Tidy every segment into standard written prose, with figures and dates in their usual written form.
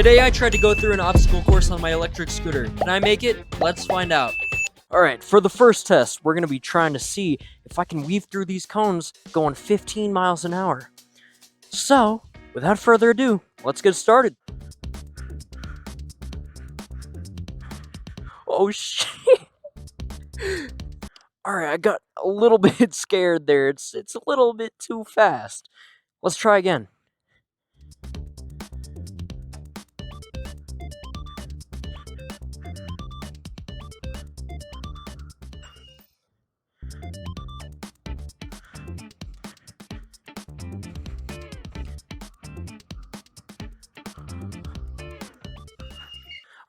Today I tried to go through an obstacle course on my electric scooter. Can I make it? Let's find out. Alright, for the first test, we're going to be trying to see if I can weave through these cones going 15 miles an hour. So, without further ado, let's get started. Oh shit! Alright, I got a little bit scared there. It's a little bit too fast. Let's try again.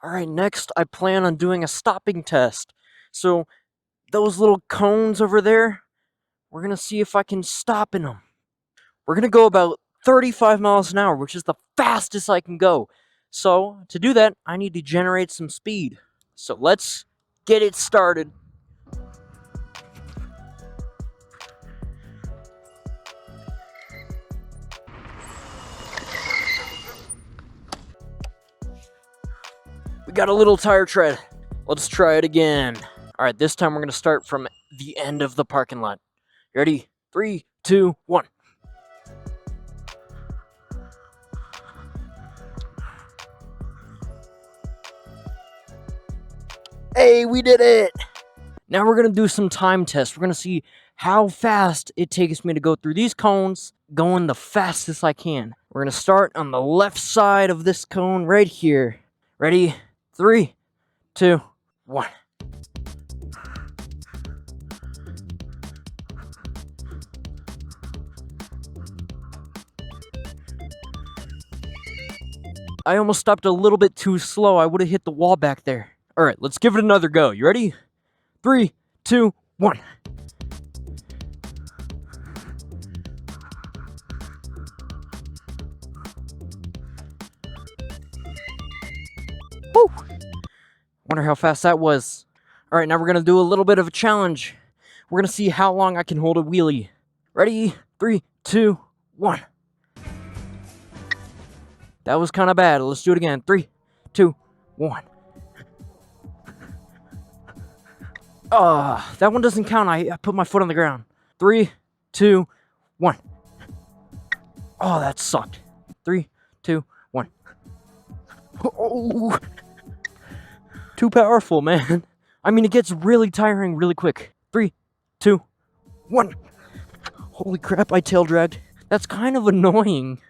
Alright, next I plan on doing a stopping test. So, those little cones over there, we're gonna see if I can stop in them. We're gonna go about 35 miles an hour, which is the fastest I can go. So, to do that, I need to generate some speed. So let's get it started. We got a little tire tread. Let's try it again. Alright, this time we're gonna start from the end of the parking lot. Ready? 3, 2, 1. Hey, we did it! Now we're gonna do some time tests. We're gonna see how fast it takes me to go through these cones, going the fastest I can. We're gonna start on the left side of this cone right here. Ready? 3, 2, 1. I almost stopped a little bit too slow. I would have hit the wall back there. Alright, let's give it another go. You ready? 3, 2, 1. Woo! Wonder how fast that was. Alright, now we're going to do a little bit of a challenge. We're going to see how long I can hold a wheelie. Ready? 3, 2, 1. That was kind of bad. Let's do it again. 3, 2, 1. That one doesn't count. I put my foot on the ground. 3, 2, 1. Oh, that sucked. 3, 2, 1. Oh, too powerful, man. I mean, it gets really tiring really quick. 3, 2, 1. Holy crap, I tail dragged. That's kind of annoying.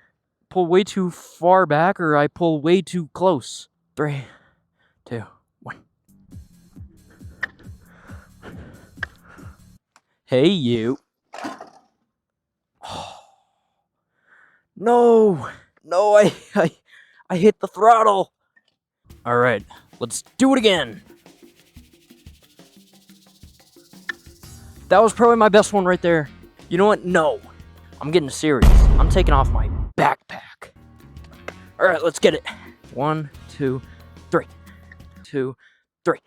Pull way too far back or I pull way too close. 3, 2, 1. Hey, you. Oh. No, I hit the throttle. All right, let's do it again. That was probably my best one right there. You know what? No, I'm getting serious. I'm taking off my backpack. All right, let's get it. 1, 2, 3. 2, 3.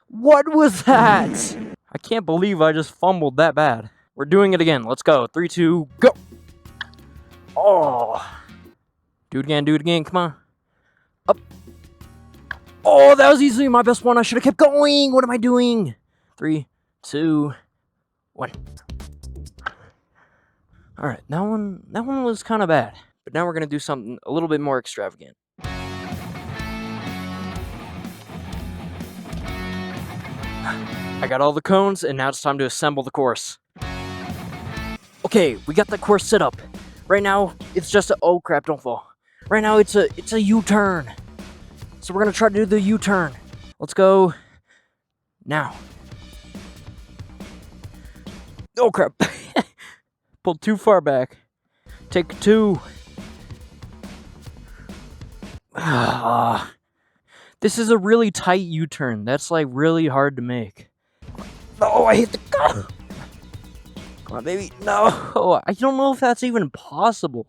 What was that? I can't believe I just fumbled that bad. We're doing it again. Let's go. 3, 2, go. Oh. Do it again. Come on. Up. Oh, that was easily my best one. I should have kept going. What am I doing? 3, 2, 1. All right, that one was kind of bad. But now we're going to do something a little bit more extravagant. I got all the cones, and now it's time to assemble the course. Okay, we got the course set up. Right now, it's just a... Oh, crap, don't fall. Right now, it's a U-turn. So we're going to try to do the U-turn. Let's go now. Oh, crap. Pulled too far back. Take 2. This is a really tight U-turn. That's like really hard to make. No, I hit the car. Come on, baby. No, I don't know if that's even possible.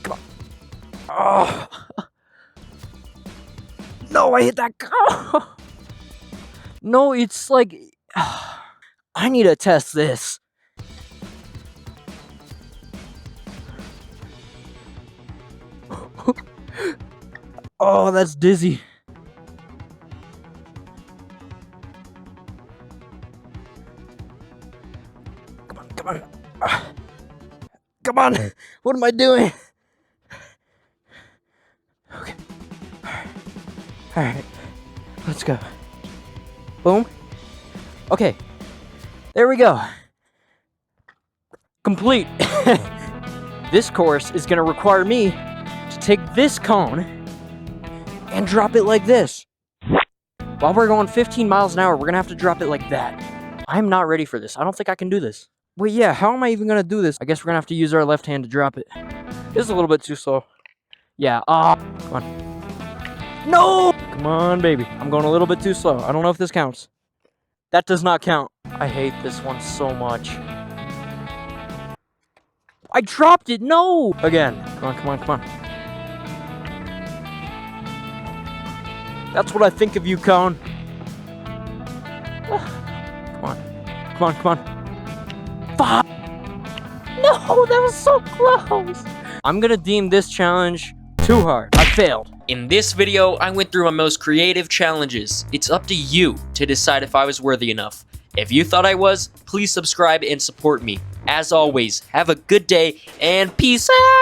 Come on. Oh. No, I hit that car. No, it's like... I need to test this. Oh, that's dizzy. Come on, come on. Come on. What am I doing? Okay. All right. Let's go. Boom. Okay. There we go. Complete. This course is going to require me to take this cone and drop it like this. While we're going 15 miles an hour, we're going to have to drop it like that. I'm not ready for this. I don't think I can do this. Wait, yeah, how am I even going to do this? I guess we're going to have to use our left hand to drop it. This is a little bit too slow. Yeah, come on. No! Come on, baby. I'm going a little bit too slow. I don't know if this counts. That does not count. I hate this one so much. I dropped it! No! Again. Come on, come on, come on. That's what I think of you, Cone. Come on. Come on, come on. Fuck! No, that was so close! I'm gonna deem this challenge too hard. I failed. In this video, I went through my most creative challenges. It's up to you to decide if I was worthy enough. If you thought I was, please subscribe and support me. As always, have a good day and peace out!